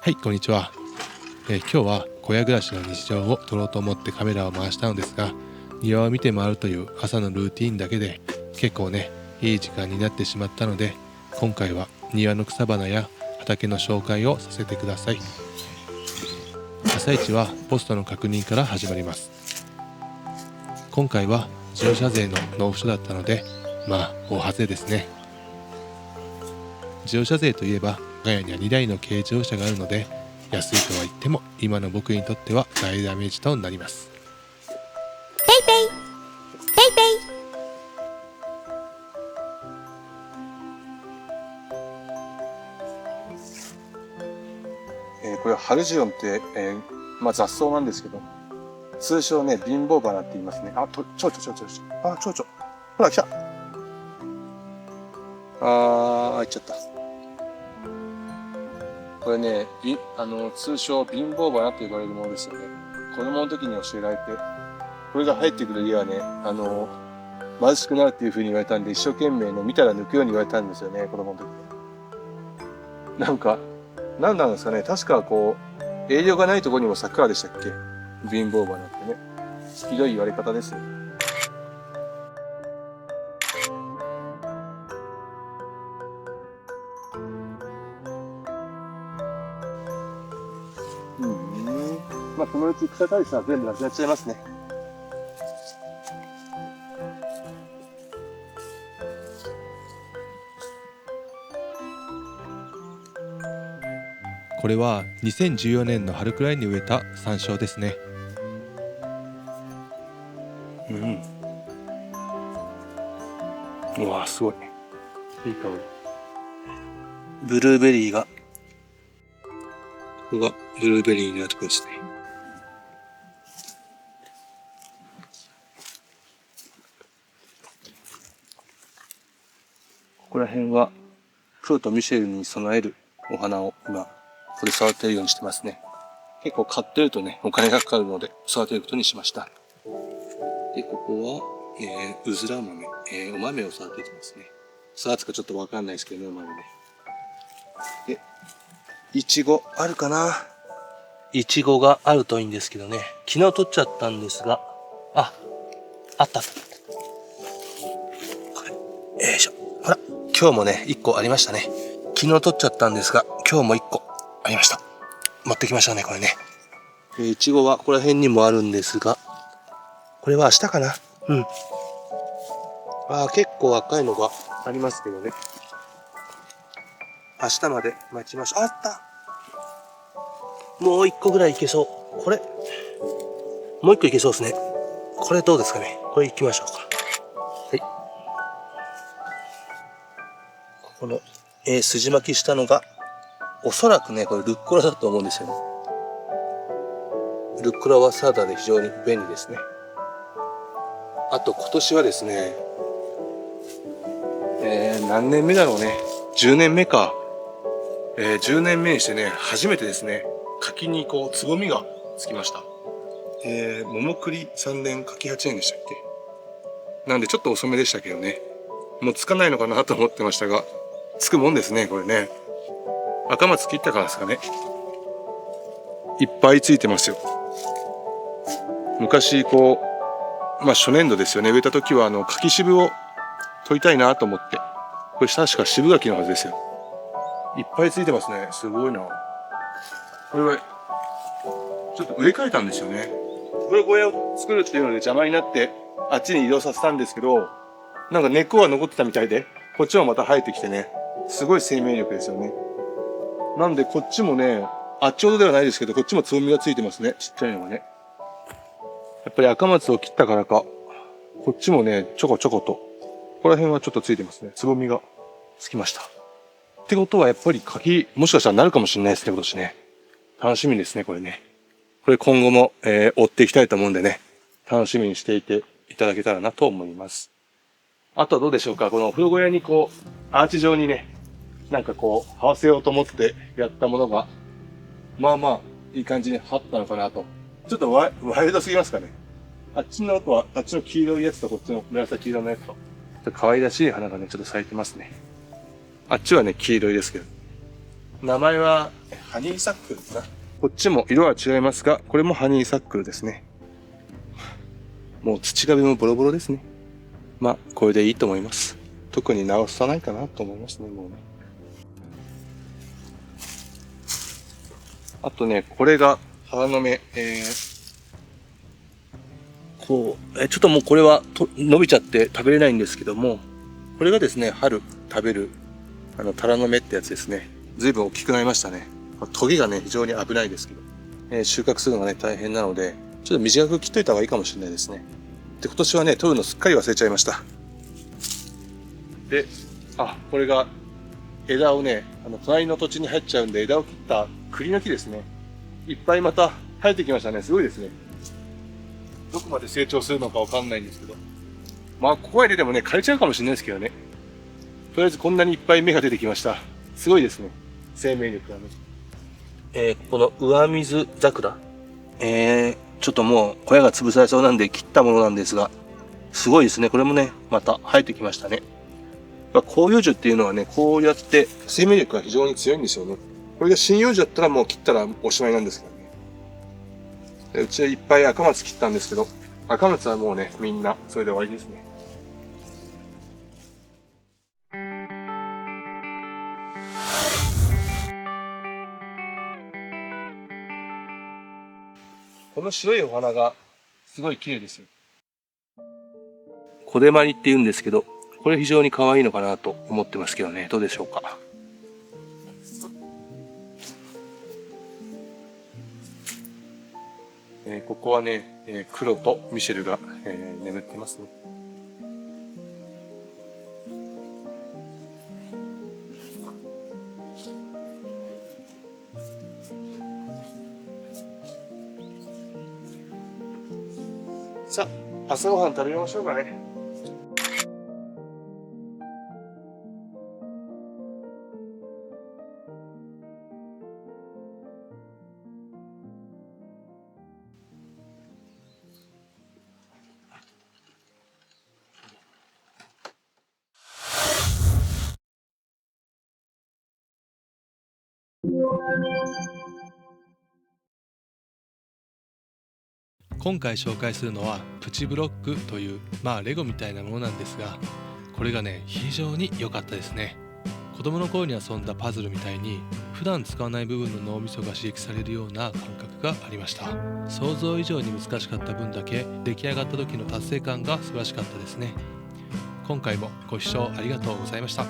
はい、こんにちは。今日は小屋暮らしの日常を撮ろうと思ってカメラを回したのですが、庭を見て回るという朝のルーティーンだけで結構ね、いい時間になってしまったので、今回は庭の草花や畑の紹介をさせてください。朝一はポストの確認から始まります。今回は自動車税の納付書だったので、大外れですね。自動車税といえば我が家には2台の軽自動車があるので、安いとは言っても今の僕にとっては大ダメージとなります。ペイペイペイペイ。これはハルジオンって、雑草なんですけど、通称ね、貧乏花って言いますね。蝶々。ほら、来た。入っちゃった。これね、通称貧乏花と呼ばれるものですよね。子供の時に教えられて、これが入ってくる家はね、貧しくなるっていう風に言われたんで、一生懸命ね、見たら抜くように言われたんですよね、子供の時に。何なんですかね。確か栄養がないところにも桜でしたっけ？貧乏花ってね。ひどい言われ方ですよ。そのうち草刈りさは全部なくなっちゃいますね。これは2014年の春くらいに植えた山椒ですね。うわ、すごい。いい香り。ブルーベリーが、ここがブルーベリーのところですね。ここら辺は、プロとミシェルに備えるお花を今、これ育てるようにしてますね。結構買ってるとね、お金がかかるので育てることにしました。で、ここは、うずら豆、お豆を育ててますね。育つかちょっとわかんないですけどね、お豆ね。で、いちごあるかな？いちごがあるといいんですけどね。昨日取っちゃったんですが、あった。これ、よいしょ。ほら、今日もね、1個ありましたね。昨日取っちゃったんですが、今日も1個ありました。持ってきましたね、これね。いちごはここら辺にもあるんですが、これは明日かな？結構赤いのがありますけどね。明日まで待ちましょう。あった！もう1個ぐらいいけそう。これ、もう1個いけそうですね。これどうですかね？これいきましょうか。はい。ここの、筋巻きしたのが、おそらくね、これルッコラだと思うんですよね。ルッコラはサラダで非常に便利ですね。あと今年はですね、何年目だろうね。10年目か。10年目にしてね、初めてですね、柿につぼみがつきました。桃栗3年、柿8年でしたっけ？なんでちょっと遅めでしたけどね。もうつかないのかなと思ってましたが、つくもんですね、これね。赤松切ったからですかね。いっぱいついてますよ。昔初年度ですよね。植えた時は柿渋を取りたいなと思って。これ確か渋柿のはずですよ。いっぱいついてますね。すごいな。これは、ちょっと植え替えたんですよね。これ小屋を作るっていうので邪魔になって、あっちに移動させたんですけど、なんか根っこが残ってたみたいで、こっちもまた生えてきてね、すごい生命力ですよね。なんでこっちもね、あっちほどではないですけど、こっちもつぼみがついてますね。ちっちゃいのがね。やっぱり赤松を切ったからか、こっちもね、ちょこちょこと、ここら辺はちょっとついてますね。つぼみがつきました。ってことはやっぱり柿、もしかしたらなるかもしれないですね、今年ね。楽しみですね、これね。これ今後も、追っていきたいと思うんでね、楽しみにしていていただけたらなと思います。あとはどうでしょうか、このお風呂小屋にアーチ状にね、なんか合わせようと思ってやったものが、いい感じに張ったのかなと。ちょっとワイルドすぎますかね。あっちの黄色いやつとこっちの紫色のやつと、ちょっと可愛らしい花がね、ちょっと咲いてますね。あっちはね、黄色いですけど。名前はハニーサックルかな。こっちも色は違いますが、これもハニーサックルですね。もう土壁もボロボロですね。まあ、これでいいと思います。特に直さないかなと思いますね、もうね。あとね、これがタラの芽、ちょっともうこれは伸びちゃって食べれないんですけども、これがですね、春食べる、タラの芽ってやつですね。随分大きくなりましたね。トゲがね、非常に危ないですけど、収穫するのがね、大変なので、ちょっと短く切っといた方がいいかもしれないですね。で、今年はね、取るのすっかり忘れちゃいました。で、これが、枝をね、隣の土地に入っちゃうんで、枝を切った栗の木ですね。いっぱいまた生えてきましたね。すごいですね。どこまで成長するのかわかんないんですけど。まあ、ここへ出てもね、枯れちゃうかもしれないですけどね。とりあえずこんなにいっぱい芽が出てきました。すごいですね。生命力がね。この上水桜。ちょっともう小屋が潰されそうなんで切ったものなんですが、すごいですね。これもね、また生えてきましたね。広葉樹っていうのはね、こうやって生命力が非常に強いんですよね。これが針葉樹だったらもう切ったらおしまいなんですけどね。でうちはいっぱい赤松切ったんですけど、赤松はもうね、みんなそれで終わりですね。この白いお花がすごい綺麗ですよ。小手まりって言うんですけど、これ非常に可愛いのかなと思ってますけどね。どうでしょうか。ここはね、黒とミシェルが、眠ってますね。さあ、朝ごはん食べましょうかね。今回紹介するのはプチブロックというレゴみたいなものなんですが、これがね非常に良かったですね。子供の頃に遊んだパズルみたいに普段使わない部分の脳みそが刺激されるような感覚がありました。想像以上に難しかった分だけ出来上がった時の達成感が素晴らしかったですね。今回もご視聴ありがとうございました。